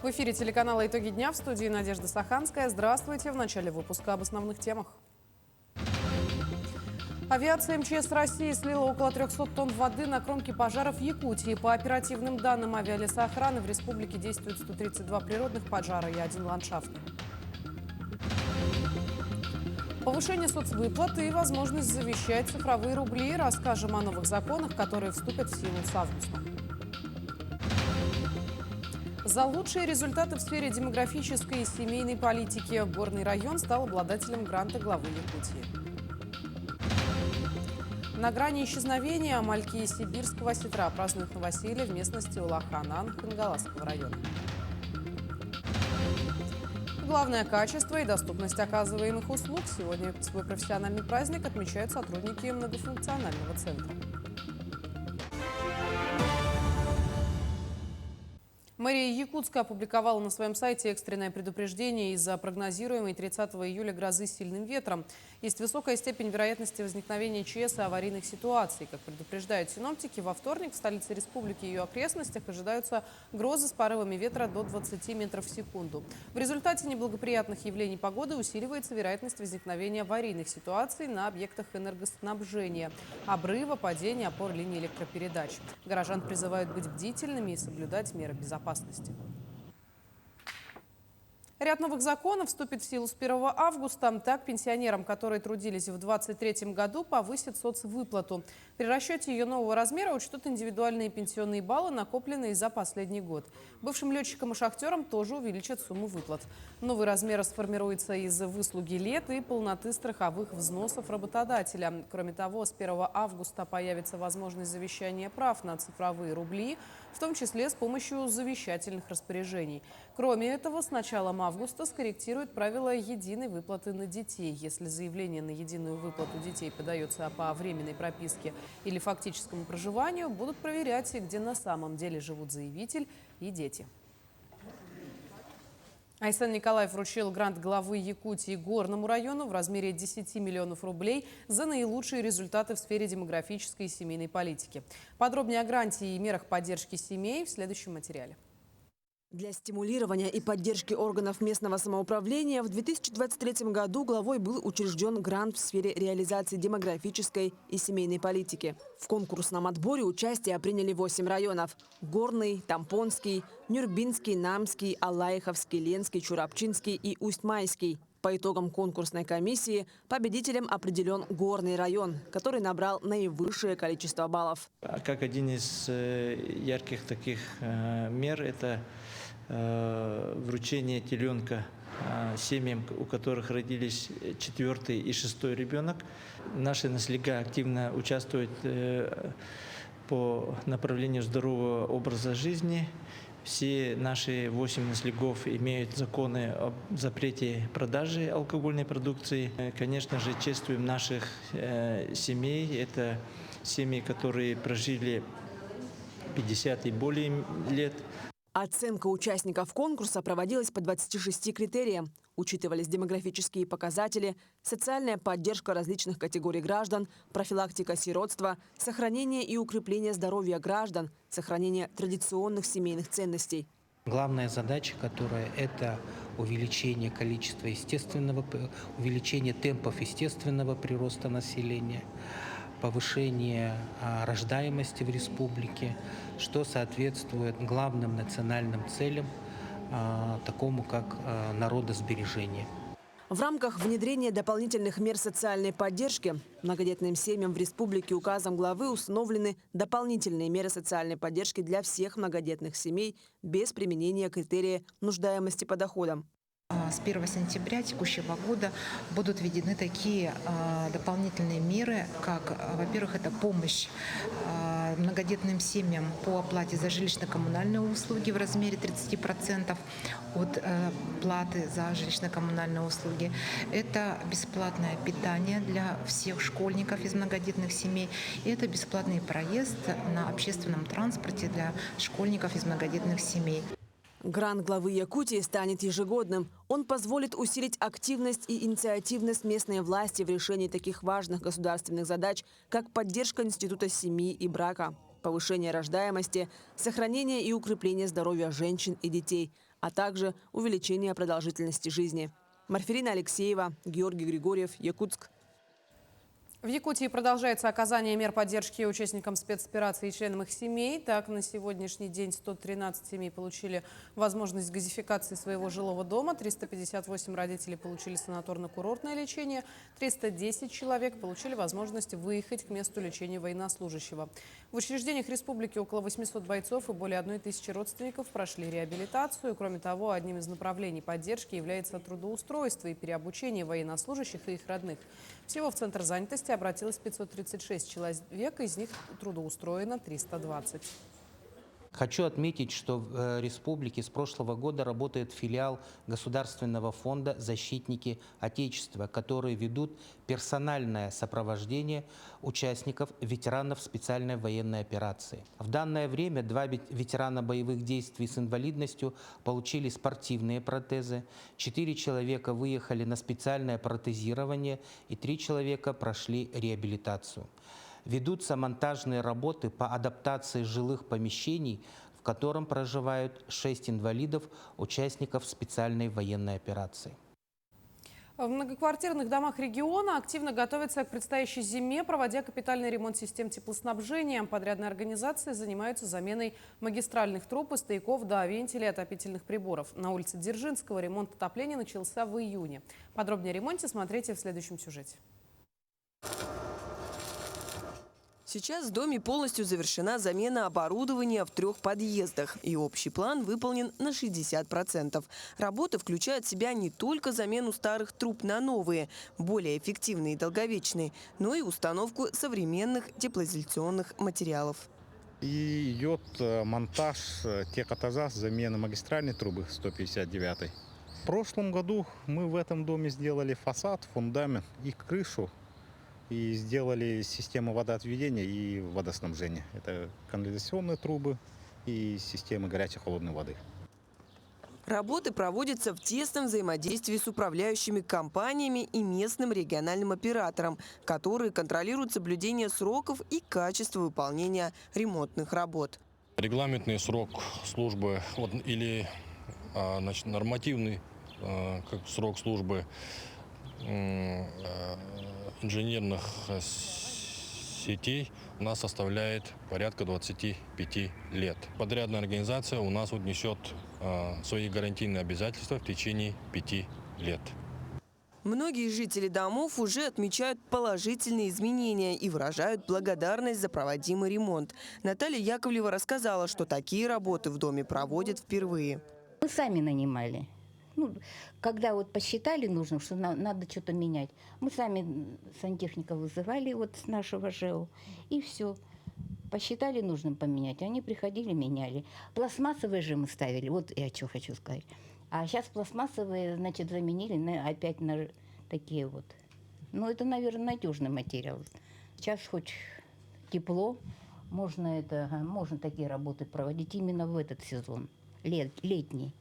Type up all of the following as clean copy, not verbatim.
В эфире телеканала «Итоги дня», в студии Надежда Саханская. Здравствуйте. В начале выпуска об основных темах. Авиация МЧС России слила около 300 тонн воды на кромки пожаров в Якутии. По оперативным данным авиалесоохраны, в республике действует 132 природных пожара и 1 ландшафтный. Повышение соцвыплат и возможность завещать цифровые рубли. Расскажем о новых законах, которые вступят в силу с августа. За лучшие результаты в сфере демографической и семейной политики Горный район стал обладателем гранта главы Якутии. На грани исчезновения мальки сибирского осетра празднуют новоселье в местности Улах-Ханан Хангаласского района. Главное – качество и доступность оказываемых услуг. Сегодня свой профессиональный праздник отмечают сотрудники многофункционального центра. Мэрия Якутска опубликовала на своем сайте экстренное предупреждение из-за прогнозируемой 30 июля грозы с сильным ветром. Есть высокая степень вероятности возникновения ЧС и аварийных ситуаций. Как предупреждают синоптики, во вторник в столице республики и ее окрестностях ожидаются грозы с порывами ветра до 20 метров в секунду. В результате неблагоприятных явлений погоды усиливается вероятность возникновения аварийных ситуаций на объектах энергоснабжения, обрыва, падения опор линий электропередач. Горожан призывают быть бдительными и соблюдать меры безопасности. Ряд новых законов вступит в силу с 1 августа. Так, пенсионерам, которые трудились в 2023 году, повысят соцвыплату. При расчете ее нового размера учтут индивидуальные пенсионные баллы, накопленные за последний год. Бывшим летчикам и шахтерам тоже увеличат сумму выплат. Новый размер сформируется из выслуги лет и полноты страховых взносов работодателя. Кроме того, с 1 августа появится возможность завещания прав на цифровые рубли, в том числе с помощью завещательных распоряжений. Кроме этого, с началом августа скорректируют правила единой выплаты на детей. Если заявление на единую выплату детей подается по временной прописке или фактическому проживанию, будут проверять, где на самом деле живут заявитель и дети. Айсен Николаев вручил грант главы Якутии Горному району в размере 10 миллионов рублей за наилучшие результаты в сфере демографической и семейной политики. Подробнее о гранте и мерах поддержки семей в следующем материале. Для стимулирования и поддержки органов местного самоуправления в 2023 году главой был учрежден грант в сфере реализации демографической и семейной политики. В конкурсном отборе участие приняли 8 районов – Горный, Тампонский, Нюрбинский, Намский, Алаиховский, Ленский, Чурапчинский и Усть-Майский. По итогам конкурсной комиссии победителем определен Горный район, который набрал наивысшее количество баллов. Как один из ярких таких мер – это вручение теленка семьям, у которых родились 4-й и 6-й ребенок. Наши наслега активно участвуют по направлению здорового образа жизни. Все наши 8 наслегов имеют законы о запрете продажи алкогольной продукции. Конечно же, чествуем наших семей. Это семьи, которые прожили 50 и более лет. Оценка участников конкурса проводилась по 26 критериям. Учитывались демографические показатели, социальная поддержка различных категорий граждан, профилактика сиротства, сохранение и укрепление здоровья граждан, сохранение традиционных семейных ценностей. Главная задача, которая это увеличение количества увеличение темпов естественного прироста населения, повышение рождаемости в республике, что соответствует главным национальным целям, такому как народосбережение. В рамках внедрения дополнительных мер социальной поддержки многодетным семьям в республике указом главы установлены дополнительные меры социальной поддержки для всех многодетных семей без применения критерия нуждаемости по доходам. С 1 сентября текущего года будут введены такие дополнительные меры, как, во-первых, это помощь многодетным семьям по оплате за жилищно-коммунальные услуги в размере 30% от платы за жилищно-коммунальные услуги. Это бесплатное питание для всех школьников из многодетных семей. И это бесплатный проезд на общественном транспорте для школьников из многодетных семей. Грант главы Якутии станет ежегодным. Он позволит усилить активность и инициативность местной власти в решении таких важных государственных задач, как поддержка института семьи и брака, повышение рождаемости, сохранение и укрепление здоровья женщин и детей, а также увеличение продолжительности жизни. Марферина Алексеева, Георгий Григорьев, Якутск. В Якутии продолжается оказание мер поддержки участникам спецоперации и членам их семей. Так, на сегодняшний день 113 семей получили возможность газификации своего жилого дома, 358 родителей получили санаторно-курортное лечение, 310 человек получили возможность выехать к месту лечения военнослужащего. В учреждениях республики около 800 бойцов и более 1000 родственников прошли реабилитацию. Кроме того, одним из направлений поддержки является трудоустройство и переобучение военнослужащих и их родных. Всего в Центр занятости обратилось 536 человек, из них трудоустроено 320. Хочу отметить, что в республике с прошлого года работает филиал Государственного фонда «Защитники Отечества», которые ведут персональное сопровождение участников ветеранов специальной военной операции. В данное время 2 ветерана боевых действий с инвалидностью получили спортивные протезы, 4 человека выехали на специальное протезирование и 3 человека прошли реабилитацию. Ведутся монтажные работы по адаптации жилых помещений, в котором проживают 6 инвалидов, участников специальной военной операции. В многоквартирных домах региона активно готовятся к предстоящей зиме, проводя капитальный ремонт систем теплоснабжения. Подрядные организации занимаются заменой магистральных труб и стояков до вентилей отопительных приборов. На улице Дзержинского ремонт отопления начался в июне. Подробнее о ремонте смотрите в следующем сюжете. Сейчас в доме полностью завершена замена оборудования в 3 подъездах. И общий план выполнен на 60%. Работы включают в себя не только замену старых труб на новые, более эффективные и долговечные, но и установку современных теплоизоляционных материалов. И идет монтаж техотаза, замена магистральной трубы 159. В прошлом году мы в этом доме сделали фасад, фундамент и крышу. И сделали систему водоотведения и водоснабжения. Это канализационные трубы и системы горячей и холодной воды. Работы проводятся в тесном взаимодействии с управляющими компаниями и местным региональным оператором, которые контролируют соблюдение сроков и качество выполнения ремонтных работ. Регламентный срок службы или нормативный срок службы инженерных сетей у нас составляет порядка 25 лет. Подрядная организация у нас несет свои гарантийные обязательства в течение 5 лет. Многие жители домов уже отмечают положительные изменения и выражают благодарность за проводимый ремонт. Наталья Яковлева рассказала, что такие работы в доме проводят впервые. Мы сами нанимали. Когда посчитали нужно, что надо что-то менять, мы сами сантехника вызывали с нашего ЖЭУ, и все. Посчитали нужным поменять, они приходили, меняли. Пластмассовые же мы ставили, я что хочу сказать. А сейчас пластмассовые, заменили опять на такие . Это, наверное, надежный материал. Сейчас хоть тепло, можно такие работы проводить именно в этот сезон, летний.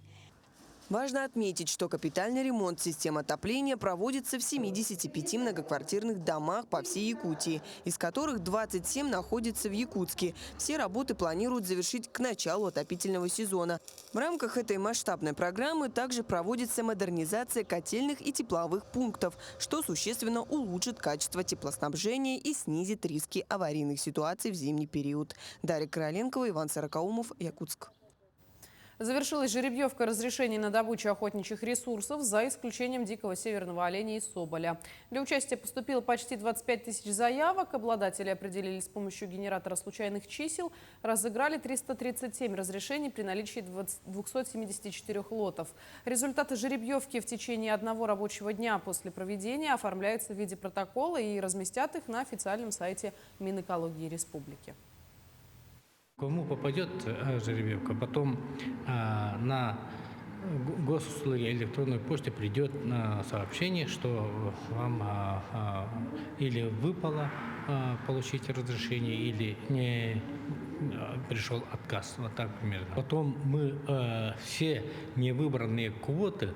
Важно отметить, что капитальный ремонт систем отопления проводится в 75 многоквартирных домах по всей Якутии, из которых 27 находятся в Якутске. Все работы планируют завершить к началу отопительного сезона. В рамках этой масштабной программы также проводится модернизация котельных и тепловых пунктов, что существенно улучшит качество теплоснабжения и снизит риски аварийных ситуаций в зимний период. Дарья Короленкова, Иван Сорокаумов, Якутск. Завершилась жеребьевка разрешений на добычу охотничьих ресурсов за исключением дикого северного оленя и соболя. Для участия поступило почти 25 тысяч заявок. Обладатели определились с помощью генератора случайных чисел. Разыграли 337 разрешений при наличии 274 лотов. Результаты жеребьевки в течение 1 рабочего дня после проведения оформляются в виде протокола и разместят их на официальном сайте Минэкологии Республики. Кому попадет жеребьевка, потом на госуслуги электронной почте придет сообщение, что вам или выпало получить разрешение, или не пришел отказ. Вот так примерно. Потом мы все невыбранные квоты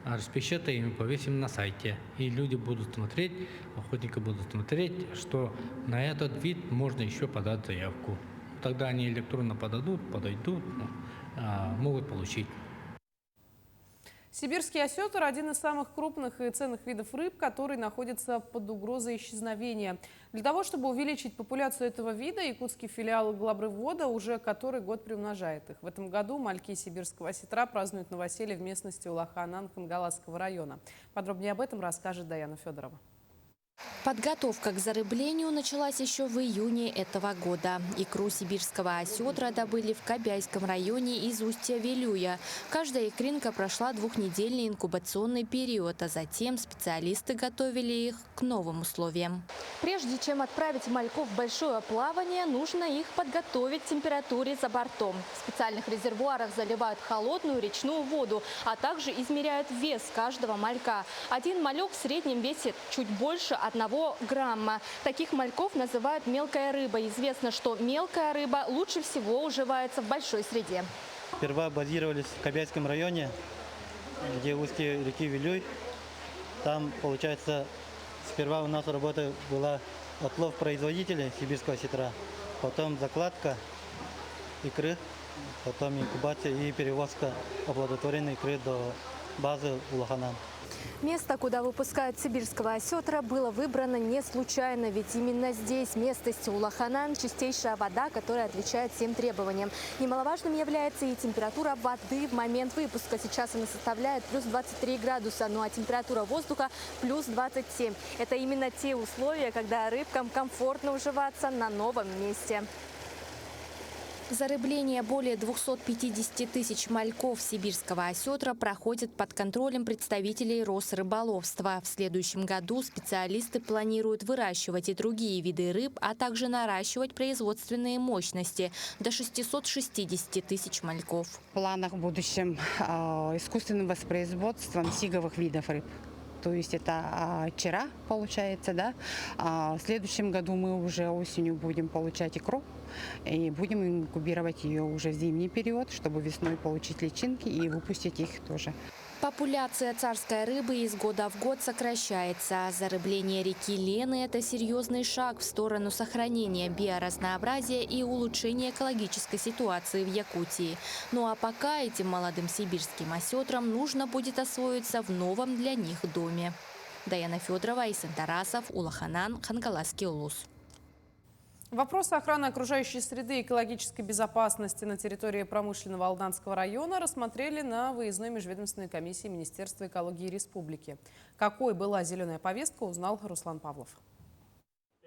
распечатаем и повесим на сайте. И люди будут смотреть, охотники будут смотреть, что на этот вид можно еще подать заявку. Тогда они электронно подойдут, могут получить. Сибирский осетр – один из самых крупных и ценных видов рыб, который находится под угрозой исчезновения. Для того, чтобы увеличить популяцию этого вида, якутский филиал главрыбовода уже который год приумножает их. В этом году мальки сибирского осетра празднуют новоселье в местности Улаханан Хангаласского района. Подробнее об этом расскажет Даяна Федорова. Подготовка к зарыблению началась еще в июне этого года. Икру сибирского осетра добыли в Кобяйском районе из устья Вилюя. Каждая икринка прошла двухнедельный инкубационный период, а затем специалисты готовили их к новым условиям. Прежде чем отправить мальков в большое плавание, нужно их подготовить к температуре за бортом. В специальных резервуарах заливают холодную речную воду, а также измеряют вес каждого малька. Один малек в среднем весит чуть больше 1 грамма. Таких мальков называют мелкая рыба. Известно, что мелкая рыба лучше всего уживается в большой среде. Сперва базировались в Кобяйском районе, где устье реки Вилюй. Там, получается, сперва у нас работа была отлов производителей сибирского осетра, потом закладка икры, потом инкубация и перевозка оплодотворенной икры до базы Улаханан. Место, куда выпускают сибирского осетра, было выбрано не случайно, ведь именно здесь, в местности Улаханан, чистейшая вода, которая отвечает всем требованиям. Немаловажным является и температура воды в момент выпуска. Сейчас она составляет плюс 23 градуса, ну а температура воздуха плюс 27. Это именно те условия, когда рыбкам комфортно уживаться на новом месте. Зарыбление более 250 тысяч мальков сибирского осетра проходит под контролем представителей Росрыболовства. В следующем году специалисты планируют выращивать и другие виды рыб, а также наращивать производственные мощности до 660 тысяч мальков. В планах в будущем искусственным воспроизводством сиговых видов рыб. То есть это чера получается, да. В следующем году мы уже осенью будем получать икру и будем инкубировать ее уже в зимний период, чтобы весной получить личинки и выпустить их тоже. Популяция царской рыбы из года в год сокращается. Зарыбление реки Лены – это серьезный шаг в сторону сохранения биоразнообразия и улучшения экологической ситуации в Якутии. Ну а пока этим молодым сибирским осетрам нужно будет освоиться в новом для них доме. Даяна Федорова, Исен Тарасов, Улаханан, Хангаласский улус. Вопросы охраны окружающей среды и экологической безопасности на территории промышленного Алданского района рассмотрели на выездной межведомственной комиссии Министерства экологии Республики. Какой была зеленая повестка, узнал Руслан Павлов.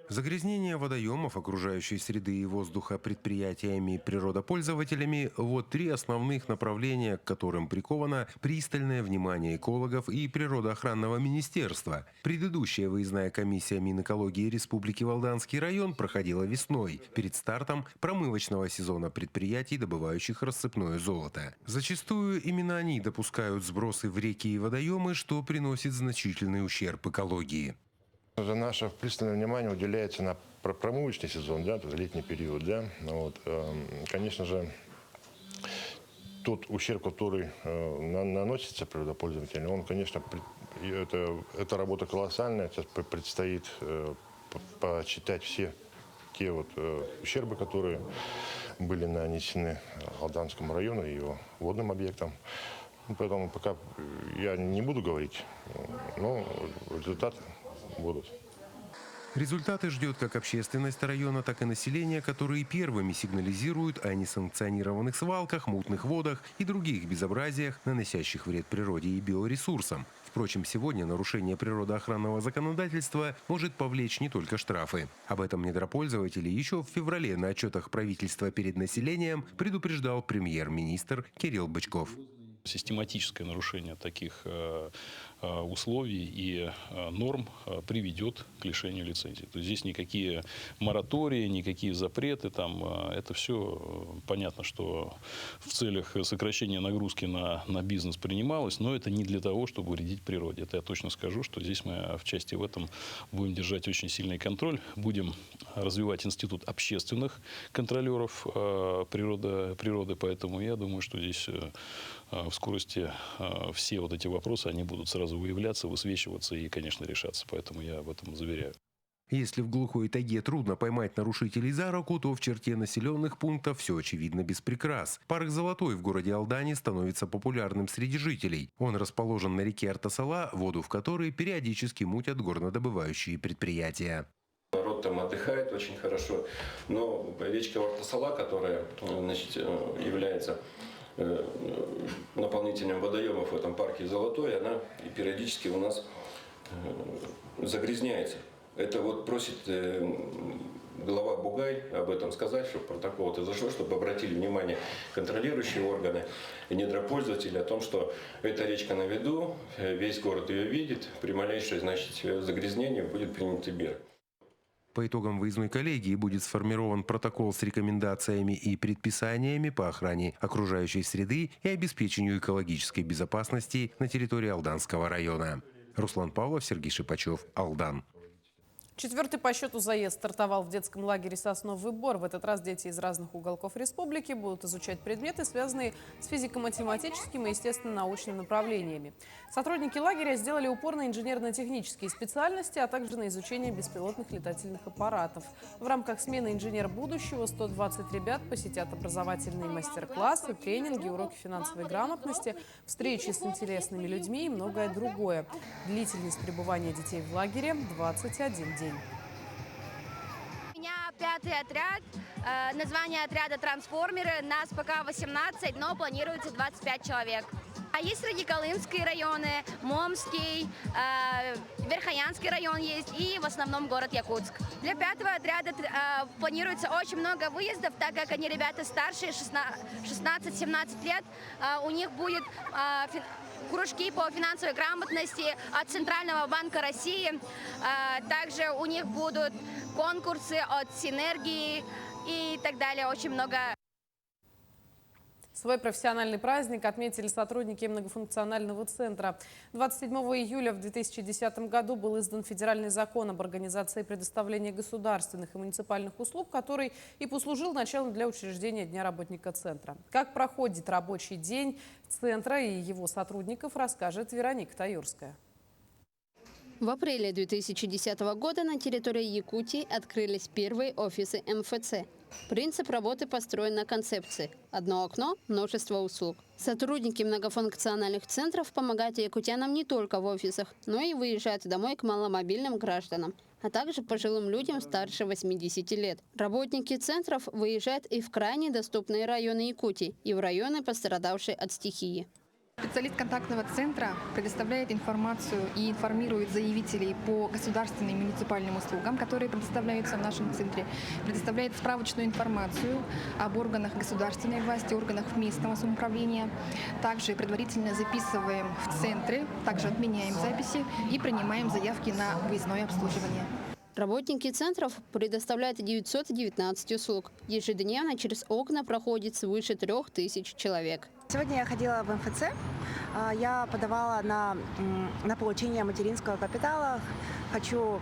Загрязнение водоемов, окружающей среды и воздуха предприятиями и природопользователями – вот три основных направления, к которым приковано пристальное внимание экологов и природоохранного министерства. Предыдущая выездная комиссия Минэкологии Республики Алданский район проходила весной, перед стартом промывочного сезона предприятий, добывающих рассыпное золото. Зачастую именно они допускают сбросы в реки и водоемы, что приносит значительный ущерб экологии. Наше пристальное внимание уделяется на промывочный сезон, да, то есть летний период. Да. Вот, конечно же, тот ущерб, который наносится природопользователям, он, конечно, эта работа колоссальная. Сейчас предстоит посчитать все те вот ущербы, которые были нанесены Алданскому району и его водным объектам. Поэтому пока я не буду говорить, но результаты будут. Результаты ждет как общественность района, так и население, которые первыми сигнализируют о несанкционированных свалках, мутных водах и других безобразиях, наносящих вред природе и биоресурсам. Впрочем, сегодня нарушение природоохранного законодательства может повлечь не только штрафы. Об этом недропользователи еще в феврале на отчетах правительства перед населением предупреждал премьер-министр Кирилл Бычков. Систематическое нарушение таких условий и норм приведет к лишению лицензии. То есть здесь никакие моратории, никакие запреты, это все понятно, что в целях сокращения нагрузки на бизнес принималось, но это не для того, чтобы вредить природе. Это я точно скажу, что здесь мы в части в этом будем держать очень сильный контроль, будем развивать институт общественных контролеров природы, поэтому я думаю, что здесь в скорости все вот эти вопросы, они будут сразу выявляться, высвечиваться и, конечно, решаться. Поэтому я об этом заверяю. Если в глухой тайге трудно поймать нарушителей за руку, то в черте населенных пунктов все очевидно без прикрас. Парк «Золотой» в городе Алдане становится популярным среди жителей. Он расположен на реке Артасала, воду в которой периодически мутят горнодобывающие предприятия. Народ там отдыхает очень хорошо, но речка Артасала, которая, значит, является наполнителем водоемов в этом парке «Золотой», она периодически у нас загрязняется. Это вот просит глава Бугай об этом сказать, чтобы протокол это зашло, чтобы обратили внимание контролирующие органы и недропользователи о том, что эта речка на виду, весь город ее видит, при малейшей, значит, загрязнении будет приняты меры. По итогам выездной коллегии будет сформирован протокол с рекомендациями и предписаниями по охране окружающей среды и обеспечению экологической безопасности на территории Алданского района. Руслан Павлов, Сергей Шипачев, Алдан. Четвертый по счету заезд стартовал в детском лагере «Сосновый Бор». В этот раз дети из разных уголков республики будут изучать предметы, связанные с физико-математическим и естественно-научным направлениями. Сотрудники лагеря сделали упор на инженерно-технические специальности, а также на изучение беспилотных летательных аппаратов. В рамках смены «Инженер будущего» 120 ребят посетят образовательные мастер-классы, тренинги, уроки финансовой грамотности, встречи с интересными людьми и многое другое. Длительность пребывания детей в лагере – 21 день. У меня 5-й отряд, название отряда «Трансформеры». Нас пока 18, но планируется 25 человек. А есть Радиколымские районы, Момский, Верхоянский район есть и в основном город Якутск. Для 5-го отряда планируется очень много выездов, так как они ребята старшие, 16-17 лет. У них будет кружки по финансовой грамотности от Центрального банка России. Также у них будут конкурсы от Синергии и так далее. Очень много. Свой профессиональный праздник отметили сотрудники многофункционального центра. 27 июля в 2010 году был издан федеральный закон об организации предоставления государственных и муниципальных услуг, который и послужил началом для учреждения Дня работника центра. Как проходит рабочий день центра и его сотрудников, расскажет Вероника Таюрская. В апреле 2010 года на территории Якутии открылись первые офисы МФЦ. Принцип работы построен на концепции «одно окно, множество услуг». Сотрудники многофункциональных центров помогают якутянам не только в офисах, но и выезжают домой к маломобильным гражданам, а также пожилым людям старше 80 лет. Работники центров выезжают и в крайне доступные районы Якутии, и в районы, пострадавшие от стихии. Специалист контактного центра предоставляет информацию и информирует заявителей по государственным и муниципальным услугам, которые предоставляются в нашем центре, предоставляет справочную информацию об органах государственной власти, органах местного самоуправления. Также предварительно записываем в центре, также отменяем записи и принимаем заявки на выездное обслуживание. Работники центров предоставляют 919 услуг. Ежедневно через окна проходит свыше 3000 человек. Сегодня я ходила в МФЦ. Я подавала на получение материнского капитала. Хочу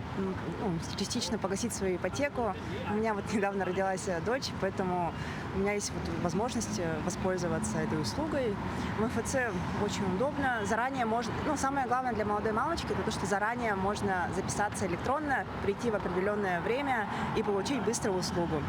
частично погасить свою ипотеку. У меня вот недавно родилась дочь, поэтому у меня есть возможность воспользоваться этой услугой. В МФЦ очень удобно. Заранее можно, самое главное для молодой мамочки, это то, что заранее можно записаться электронно, прийти в определенное время и получить быструю услугу.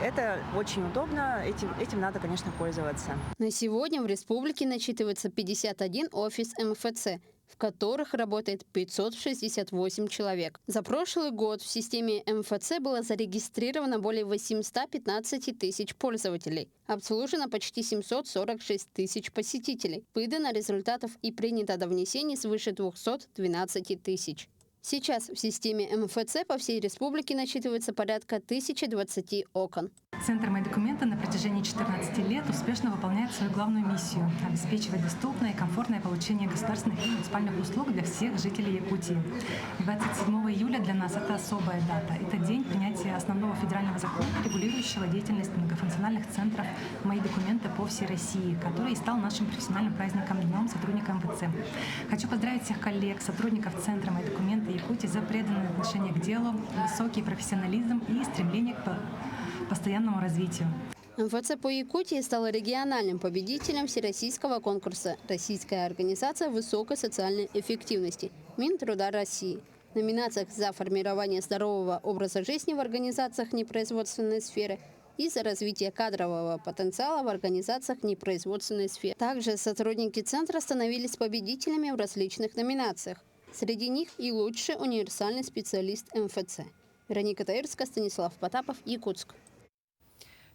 Это очень удобно, этим надо, конечно, пользоваться. На сегодня в республике насчитывается 51 офис МФЦ, в которых работает 568 человек. За прошлый год в системе МФЦ было зарегистрировано более 815 тысяч пользователей. Обслужено почти 746 тысяч посетителей. Выдано результатов и принято до внесения свыше 212 тысяч. Сейчас в системе МФЦ по всей республике насчитывается порядка 1020 окон. Центр «Мои документы» на протяжении 14 лет успешно выполняет свою главную миссию – обеспечивать доступное и комфортное получение государственных и муниципальных услуг для всех жителей Якутии. 27 июля для нас это особая дата. Это день принятия основного федерального закона, регулирующего деятельность многофункциональных центров «Мои документы» по всей России, который стал нашим профессиональным праздником Днем сотрудника МФЦ. Хочу поздравить всех коллег, сотрудников Центра «Мои документы» Якутии за преданное отношение к делу, высокий профессионализм и стремление к постоянному развитию. МФЦ по Якутии стала региональным победителем всероссийского конкурса «Российская организация высокой социальной эффективности» Минтруда России. номинациях за формирование здорового образа жизни в организациях непроизводственной сферы и за развитие кадрового потенциала в организациях непроизводственной сферы. Также сотрудники центра становились победителями в различных номинациях. Среди них и лучший универсальный специалист МФЦ. Вероника Таирская, Станислав Потапов, Якутск.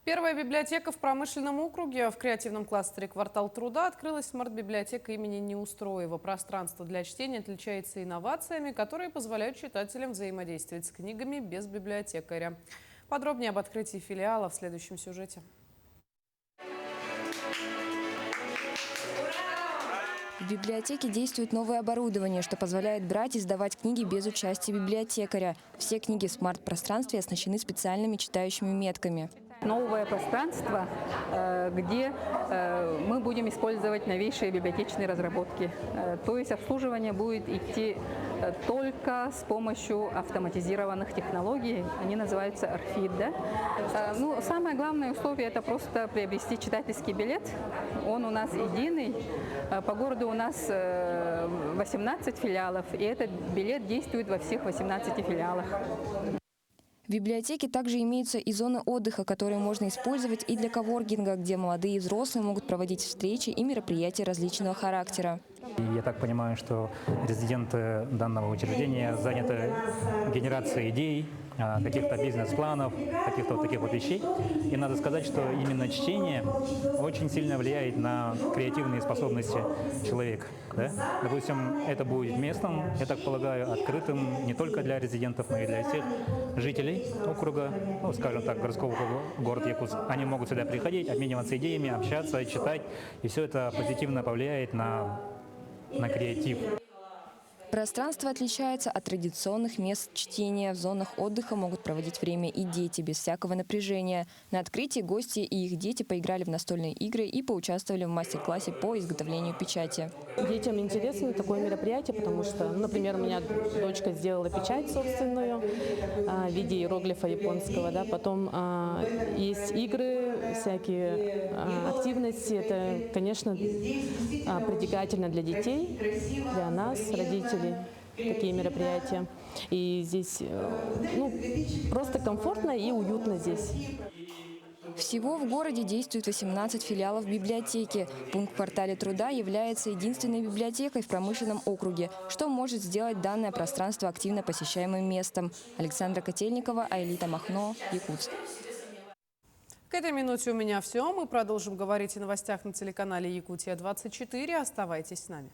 Первая библиотека в промышленном округе в креативном кластере «Квартал труда» открылась смарт-библиотека имени Неустроева. Пространство для чтения отличается инновациями, которые позволяют читателям взаимодействовать с книгами без библиотекаря. Подробнее об открытии филиала в следующем сюжете. В библиотеке действует новое оборудование, что позволяет брать и сдавать книги без участия библиотекаря. Все книги в смарт-пространстве оснащены специальными читающими метками. Новое пространство, где мы будем использовать новейшие библиотечные разработки. То есть обслуживание будет идти только с помощью автоматизированных технологий. Они называются РФИД. Да? Ну, самое главное условие – это просто приобрести читательский билет. Он у нас единый. По городу у нас 18 филиалов, и этот билет действует во всех 18 филиалах. В библиотеке также имеются и зоны отдыха, которые можно использовать и для коворкинга, где молодые и взрослые могут проводить встречи и мероприятия различного характера. Я так понимаю, что резиденты данного учреждения заняты генерацией идей, каких-то бизнес-планов, каких-то вот таких вот вещей. И надо сказать, что именно чтение очень сильно влияет на креативные способности человека. Да? Допустим, это будет местом, я так полагаю, открытым не только для резидентов, но и для всех жителей округа, ну, скажем так, городского округа, город Якутск. Они могут сюда приходить, обмениваться идеями, общаться, читать, и все это позитивно повлияет на креатив. Пространство отличается от традиционных мест чтения. В зонах отдыха могут проводить время и дети без всякого напряжения. На открытии гости и их дети поиграли в настольные игры и поучаствовали в мастер-классе по изготовлению печати. Детям интересно такое мероприятие, потому что, например, у меня дочка сделала печать собственную в виде иероглифа японского. Да? Потом есть игры, всякие активности. Это, конечно, притягательно для детей, для нас, родителей. Такие мероприятия. И здесь просто комфортно и уютно здесь. Всего в городе действует 18 филиалов библиотеки. Пункт в квартале труда является единственной библиотекой в промышленном округе, что может сделать данное пространство активно посещаемым местом. Александра Котельникова, Айлита Махно, Якутск. К этой минуте у меня все. Мы продолжим говорить о новостях на телеканале Якутия-24. Оставайтесь с нами.